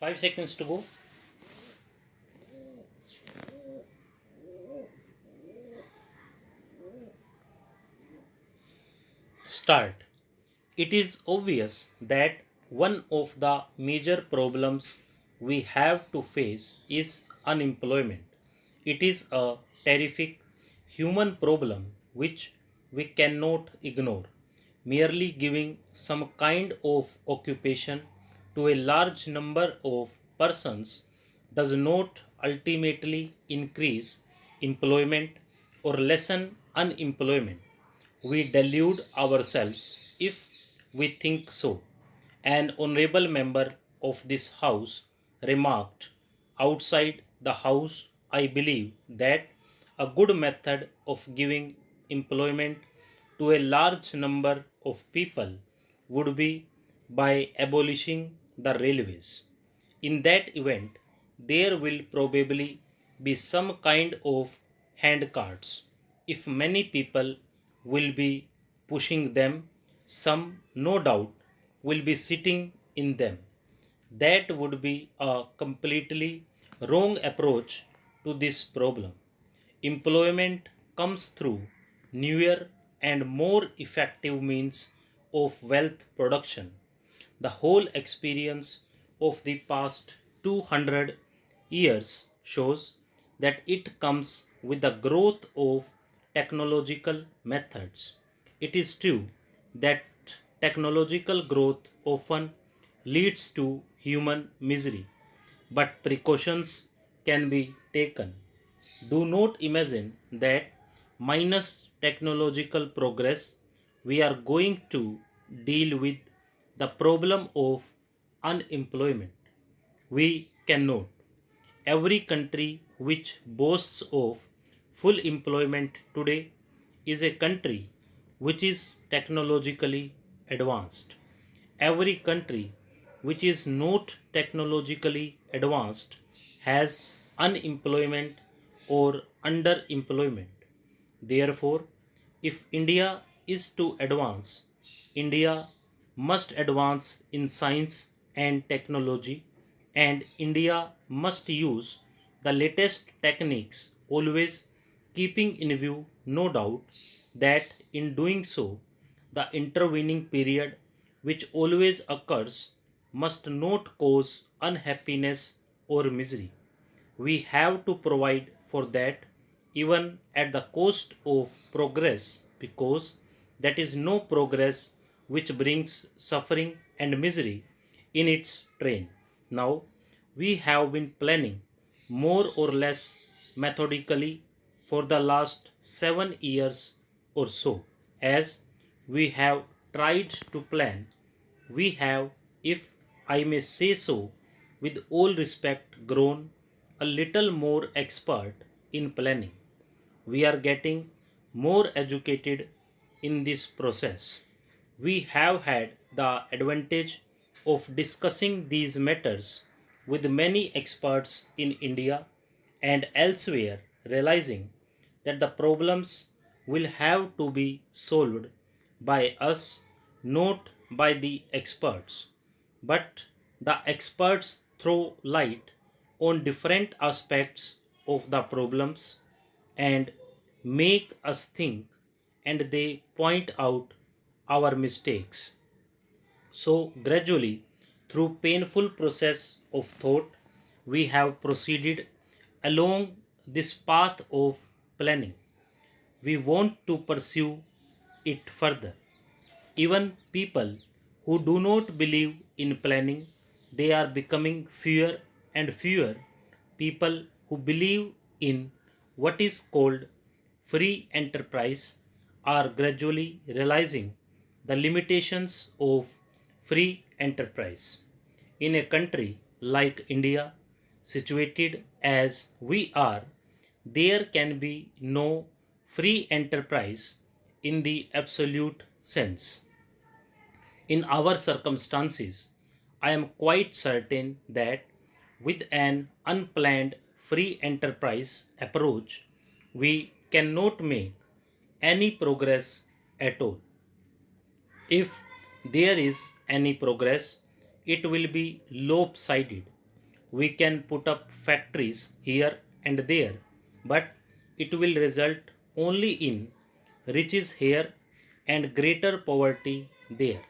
5 seconds to go. Start. It is obvious that one of the major problems we have to face is unemployment. It is a terrific human problem which we cannot ignore. Merely giving some kind of occupation to a large number of persons does not ultimately increase employment or lessen unemployment. We delude ourselves if we think so. An honorable member of this house remarked outside the house, I believe that a good method of giving employment to a large number of people would be by abolishing the railways. In that event, there will probably be some kind of handcarts. If many people will be pushing them, some no doubt will be sitting in them. That would be a completely wrong approach to this problem. Employment comes through newer and more effective means of wealth production. The whole experience of the past 200 years shows that it comes with the growth of technological methods. It is true that technological growth often leads to human misery, but precautions can be taken. Do not imagine that minus technological progress we are going to deal with the problem of unemployment. We cannot. Every country which boasts of full employment today is a country which is technologically advanced. Every country which is not technologically advanced has unemployment or underemployment. Therefore, if India is to advance, India must advance in science and technology, and India must use the latest techniques, always keeping in view, no doubt, that in doing so, the intervening period which always occurs must not cause unhappiness or misery. We have to provide for that even at the cost of progress, because that is no progress which brings suffering and misery in its train. Now, we have been planning more or less methodically for the last 7 years or so. As we have tried to plan, we have, if I may say so, with all respect, grown a little more expert in planning. We are getting more educated in this process. We have had the advantage of discussing these matters with many experts in India and elsewhere, realizing that the problems will have to be solved by us, not by the experts. But the experts throw light on different aspects of the problems and make us think, and they point out our mistakes. So gradually, through painful process of thought, we have proceeded along this path of planning. We want to pursue it further. Even people who do not believe in planning, they are becoming fewer and fewer. People who believe in what is called free enterprise are gradually realizing the limitations of free enterprise. In a country like India, situated as we are, there can be no free enterprise in the absolute sense. In our circumstances, I am quite certain that with an unplanned free enterprise approach, we cannot make any progress at all. If there is any progress, it will be lopsided. We can put up factories here and there, but it will result only in riches here and greater poverty there.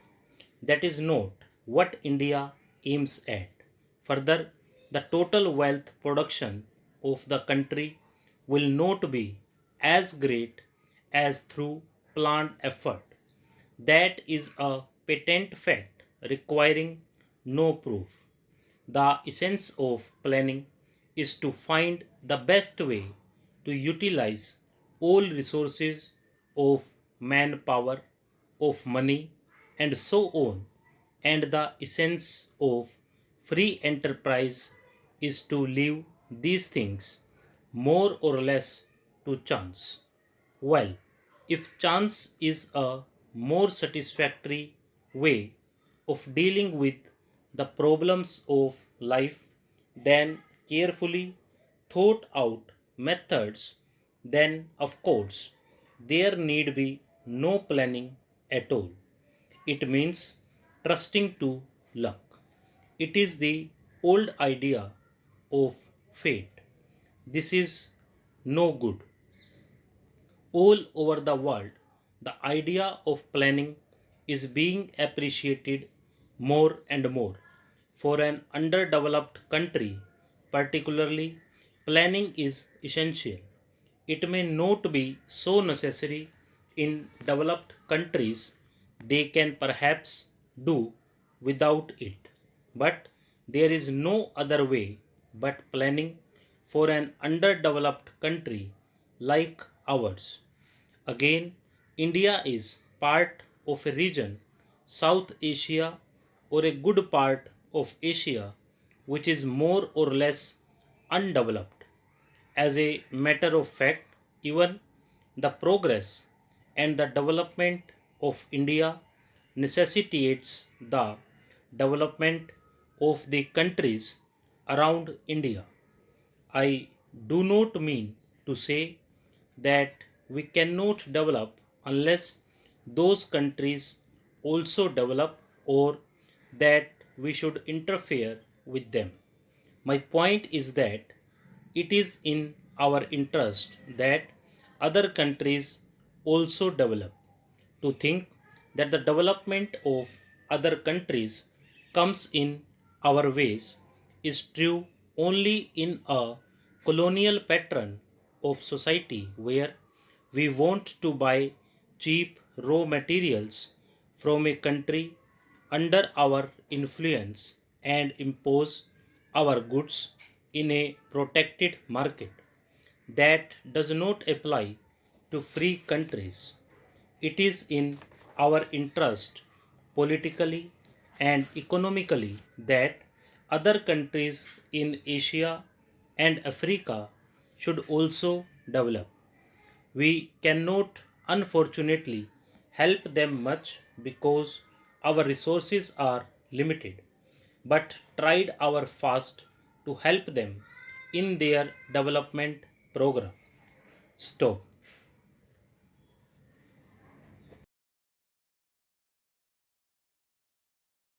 That is not what India aims at. Further, the total wealth production of the country will not be as great as through planned effort. That is a patent fact requiring no proof. The essence of planning is to find the best way to utilize all resources of manpower, of money, and so on. And the essence of free enterprise is to leave these things more or less to chance. Well, if chance is a more satisfactory way of dealing with the problems of life than carefully thought out methods, then of course there need be no planning at all. It means trusting to luck. It is the old idea of fate. This is no good. All over the world, the idea of planning is being appreciated more and more. For an underdeveloped country, particularly, planning is essential. It may not be so necessary in developed countries, they can perhaps do without it. But there is no other way but planning for an underdeveloped country like ours. Again, India is part of a region, South Asia, or a good part of Asia, which is more or less undeveloped. As a matter of fact, even the progress and the development of India necessitates the development of the countries around India. I do not mean to say that we cannot develop unless those countries also develop or that we should interfere with them. My point is that it is in our interest that other countries also develop. To think that the development of other countries comes in our ways is true only in a colonial pattern of society where we want to buy cheap raw materials from a country under our influence and impose our goods in a protected market. That does not apply to free countries. It is in our interest politically and economically that other countries in Asia and Africa should also develop. We cannot, unfortunately, help them much because our resources are limited, but tried our fast to help them in their development program. Stop.